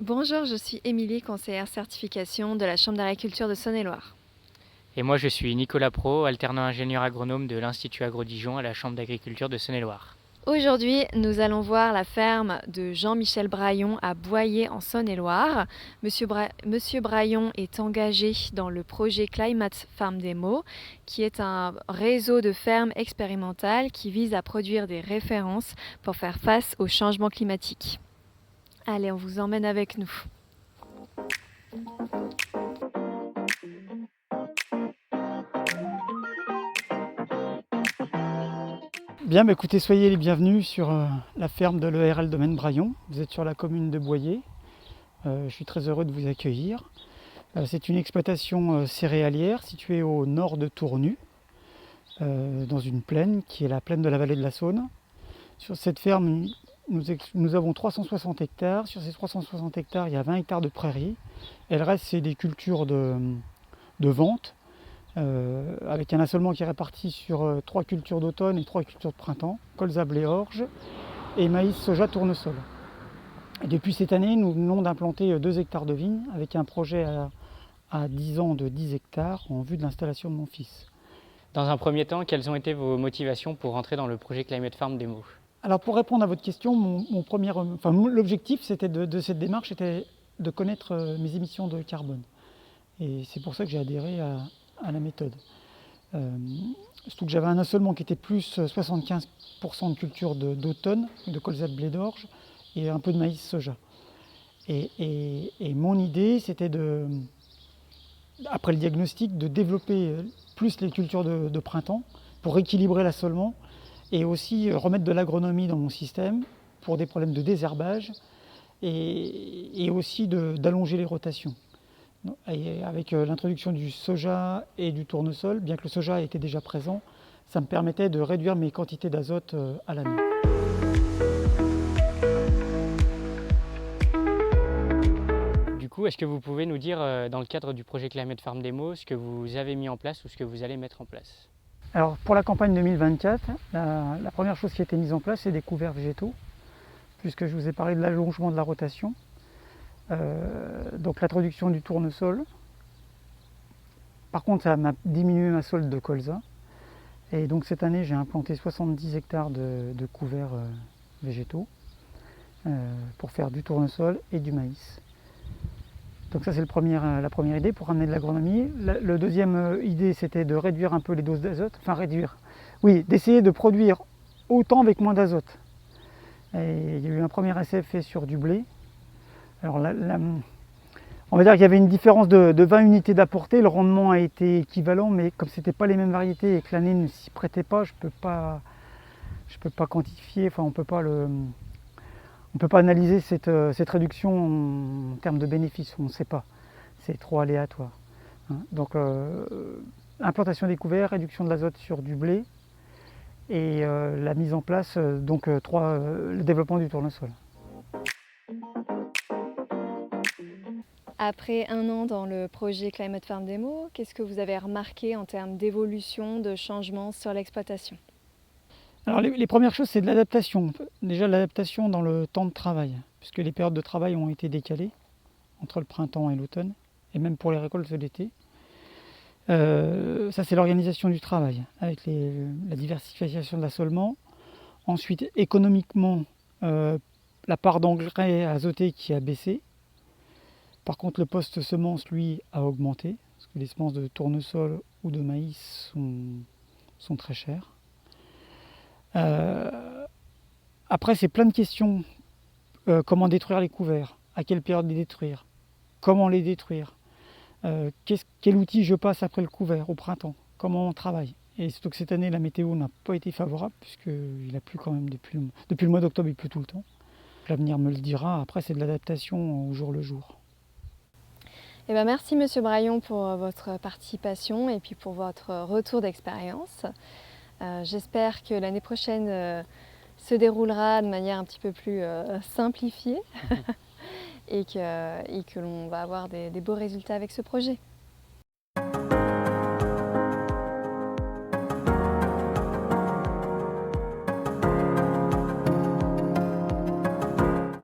Bonjour, je suis Émilie, conseillère certification de la Chambre d'agriculture de Saône-et-Loire. Et moi, je suis Nicolas Pro, alternant ingénieur agronome de l'Institut Agro-Dijon à la Chambre d'agriculture de Saône-et-Loire. Aujourd'hui, nous allons voir la ferme de Jean-Michel Braillon à Boyer en Saône-et-Loire. Monsieur Braillon est engagé dans le projet Climate Farm Demo, qui est un réseau de fermes expérimentales qui vise à produire des références pour faire face au changement climatique. Allez, on vous emmène avec nous. Bien, écoutez, soyez les bienvenus sur la ferme de l'ERL Domaine Braillon. Vous êtes sur la commune de Boyer. Je suis très heureux de vous accueillir. C'est une exploitation céréalière située au nord de Tournu, dans une plaine qui est la plaine de la vallée de la Saône. Sur cette ferme, nous avons 360 hectares. Sur ces 360 hectares, il y a 20 hectares de prairies. Et le reste, c'est des cultures de vente. Avec un assolement qui est réparti sur 3 cultures d'automne et 3 cultures de printemps, colza, blé, orge et maïs, soja, tournesol. Et depuis cette année, nous venons d'implanter 2 hectares de vignes avec un projet à 10 ans de 10 hectares en vue de l'installation de mon fils. Dans un premier temps, quelles ont été vos motivations pour entrer dans le projet Climate Farm Demo? Alors pour répondre à votre question, l'objectif de cette démarche était de connaître mes émissions de carbone. Et c'est pour ça que j'ai adhéré à la méthode. Surtout que j'avais un assolement qui était plus 75% de culture d'automne, de colza, de blé d'orge et un peu de maïs soja. Et mon idée, c'était après le diagnostic, de développer plus les cultures de printemps pour équilibrer l'assolement et aussi remettre de l'agronomie dans mon système pour des problèmes de désherbage et aussi d'allonger les rotations. Et avec l'introduction du soja et du tournesol, bien que le soja était déjà présent, ça me permettait de réduire mes quantités d'azote à l'année. Du coup, est-ce que vous pouvez nous dire, dans le cadre du projet Climate Farm Demo, ce que vous avez mis en place ou ce que vous allez mettre en place? Alors pour la campagne 2024, la première chose qui a été mise en place, c'est des couverts végétaux, puisque je vous ai parlé de l'allongement de la rotation. Donc l'introduction du tournesol. Par contre, ça m'a diminué ma solde de colza. Et donc cette année, j'ai implanté 70 hectares de couverts végétaux pour faire du tournesol et du maïs. Donc ça, c'est la première idée pour ramener de l'agronomie. La deuxième idée, c'était de réduire un peu les doses d'azote. Enfin réduire, oui, d'essayer de produire autant avec moins d'azote. Et il y a eu un premier essai fait sur du blé. Alors on va dire qu'il y avait une différence de 20 unités d'apportée, le rendement a été équivalent, mais comme ce n'étaient pas les mêmes variétés et que l'année ne s'y prêtait pas, je ne peux pas quantifier, enfin on ne peut pas analyser cette réduction en termes de bénéfices, on ne sait pas, c'est trop aléatoire. Donc implantation des couverts, réduction de l'azote sur du blé et la mise en place, le développement du tournesol. Après un an dans le projet Climate Farm Demo, qu'est-ce que vous avez remarqué en termes d'évolution, de changement sur l'exploitation? Alors les premières choses, c'est de l'adaptation. Déjà l'adaptation dans le temps de travail, puisque les périodes de travail ont été décalées entre le printemps et l'automne, et même pour les récoltes de l'été. Ça, c'est l'organisation du travail, avec la diversification de l'assolement. Ensuite, économiquement, la part d'engrais azoté qui a baissé. Par contre, le poste semence, lui, a augmenté, parce que les semences de tournesol ou de maïs sont très chères. Après, c'est plein de questions. Comment détruire les couverts? À quelle période les détruire? Comment les détruire? Quel outil je passe après le couvert au printemps? Comment on travaille? Et surtout que cette année, la météo n'a pas été favorable, puisqu'il a plu quand même depuis le mois d'octobre, il pleut tout le temps. L'avenir me le dira. Après, c'est de l'adaptation au jour le jour. Eh ben, merci Monsieur Braillon pour votre participation et puis pour votre retour d'expérience. J'espère que l'année prochaine se déroulera de manière un petit peu plus simplifiée et que l'on va avoir des beaux résultats avec ce projet.